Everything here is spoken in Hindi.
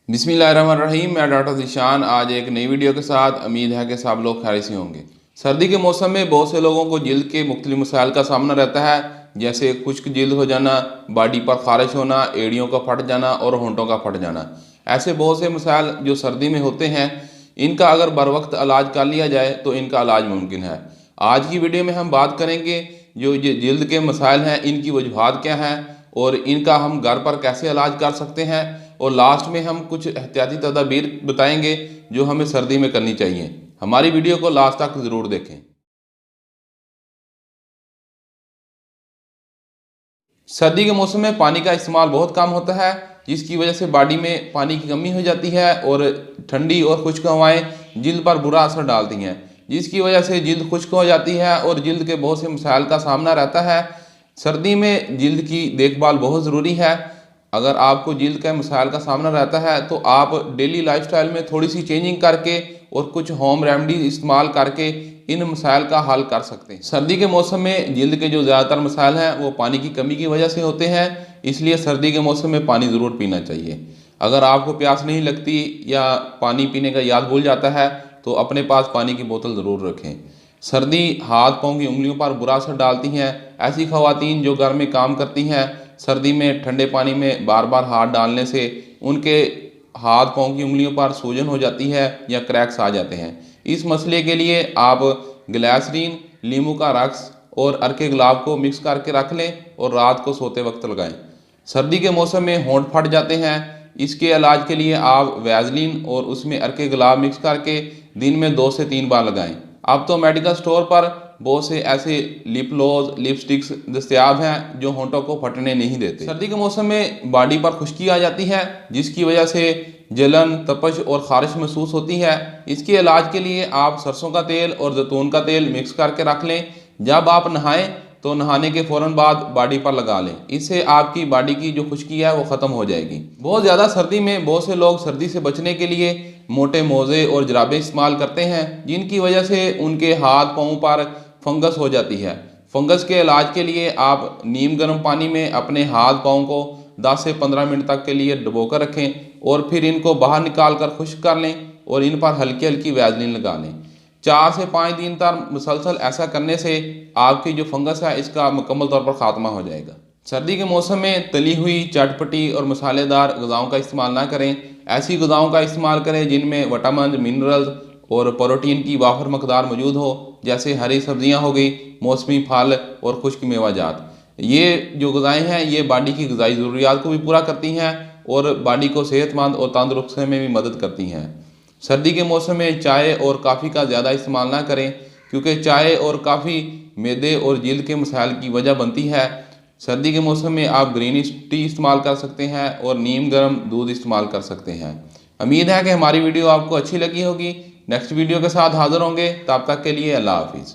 बिस्मिल्लाहिर्रहमानिर्रहीम। मैं डॉक्टर ज़ीशान आज एक नई वीडियो के साथ। उम्मीद है कि सब लोग खैरियत से होंगे। सर्दी के मौसम में बहुत से लोगों को जिल्द के मुख्तलिफ मसाइल का सामना रहता है, जैसे खुश्क जिल्द हो जाना, बॉडी पर खारिश होना, एड़ियों का फट जाना और होंठों का फट जाना। ऐसे बहुत से मसाइल जो सर्दी में होते हैं, इनका अगर बर वक्त इलाज कर लिया जाए तो इनका इलाज मुमकिन है। आज की वीडियो में हम बात करेंगे जो ये जिल्द के मसाइल हैं, इनकी वजूहात क्या हैं और इनका हम घर पर कैसे इलाज कर सकते हैं, और लास्ट में हम कुछ एहतियाती तदाबीर बताएंगे जो हमें सर्दी में करनी चाहिए। हमारी वीडियो को लास्ट तक ज़रूर देखें। सर्दी के मौसम में पानी का इस्तेमाल बहुत कम होता है, जिसकी वजह से बॉडी में पानी की कमी हो जाती है और ठंडी और खुश्क हवाएं जिल्द पर बुरा असर डालती हैं, जिसकी वजह से जिल्द खुश्क हो जाती है और जिल्द के बहुत से मसाइल का सामना रहता है। सर्दी में जिल्द की देखभाल बहुत ज़रूरी है। अगर आपको जिल्द के मसाइल का सामना रहता है तो आप डेली लाइफस्टाइल में थोड़ी सी चेंजिंग करके और कुछ होम रेमेडी इस्तेमाल करके इन मसाइल का हल कर सकते हैं। सर्दी के मौसम में जिल्द के जो ज़्यादातर मसाइल हैं वो पानी की कमी की वजह से होते हैं, इसलिए सर्दी के मौसम में पानी ज़रूर पीना चाहिए। अगर आपको प्यास नहीं लगती या पानी पीने का याद भूल जाता है तो अपने पास पानी की बोतल ज़रूर रखें। सर्दी हाथ पाँव की उंगलियों पर बुरा असर डालती हैं। ऐसी ख़वातीन जो घर में काम करती हैं, सर्दी में ठंडे पानी में बार बार हाथ डालने से उनके हाथ पाँव की उंगलियों पर सूजन हो जाती है या क्रैक्स आ जाते हैं। इस मसले के लिए आप ग्लिसरीन, नींबू का रस और अर्के गुलाब को मिक्स करके रख लें और रात को सोते वक्त लगाएं। सर्दी के मौसम में होंठ फट जाते हैं, इसके इलाज के लिए आप वैसलीन और उसमें अर्के गुलाब मिक्स करके दिन में 2 से 3 बार लगाएं। अब तो मेडिकल स्टोर पर बहुत से ऐसे लिप ग्लॉस, लिपस्टिक्स दस्तयाब हैं जो होंठों को फटने नहीं देते। सर्दी के मौसम में बॉडी पर खुश्की आ जाती है, जिसकी वजह से जलन, तपश और खारिश महसूस होती है। इसके इलाज के लिए आप सरसों का तेल और जैतून का तेल मिक्स करके रख लें। जब आप नहाएं तो नहाने के फ़ौरन बाद बॉडी पर लगा लें। इससे आपकी बॉडी की जो खुश्की है वो ख़त्म हो जाएगी। बहुत ज़्यादा सर्दी में बहुत से लोग सर्दी से बचने के लिए मोटे मोज़े और जुराबें इस्तेमाल करते हैं, जिनकी वजह से उनके हाथ पाँव पर फंगस हो जाती है। फंगस के इलाज के लिए आप नीम गर्म पानी में अपने हाथ पाँव को 10 से 15 मिनट तक के लिए डुबो कर रखें और फिर इनको बाहर निकाल कर खुश्क कर लें और इन पर हल्की हल्की वैसलीन लगा लें। 4 से 5 दिन तक मुसलसल ऐसा करने से आपकी जो फंगस है इसका मुकम्मल तौर पर ख़ात्मा हो जाएगा। सर्दी के मौसम में तली हुई, चटपटी और मसालेदार ग़िज़ाओं का इस्तेमाल ना करें। ऐसी ग़िज़ाओं का इस्तेमाल करें जिनमें विटामिन, मिनरल्स और प्रोटीन की वाफर मकदार मौजूद हो, जैसे हरी सब्जियां हो गई, मौसमी फल और खुश्क मेवाजात। ये जो ग़िज़ाएँ हैं ये बॉडी की ग़िज़ाई ज़रूरियात को भी पूरा करती हैं और बॉडी को सेहतमंद और तंदुरुस्त में भी मदद करती हैं। सर्दी के मौसम में चाय और काफ़ी का ज़्यादा इस्तेमाल ना करें, क्योंकि चाय और काफ़ी मैदे और जिल्द के मसाइल की वजह बनती है। सर्दी के मौसम में आप ग्रीन टी इस्तेमाल कर सकते हैं और नीम गर्म दूध इस्तेमाल कर सकते हैं। उम्मीद है कि हमारी वीडियो आपको अच्छी लगी होगी। नेक्स्ट वीडियो के साथ हाज़िर होंगे, तब तक के लिए अल्लाह हाफिज़।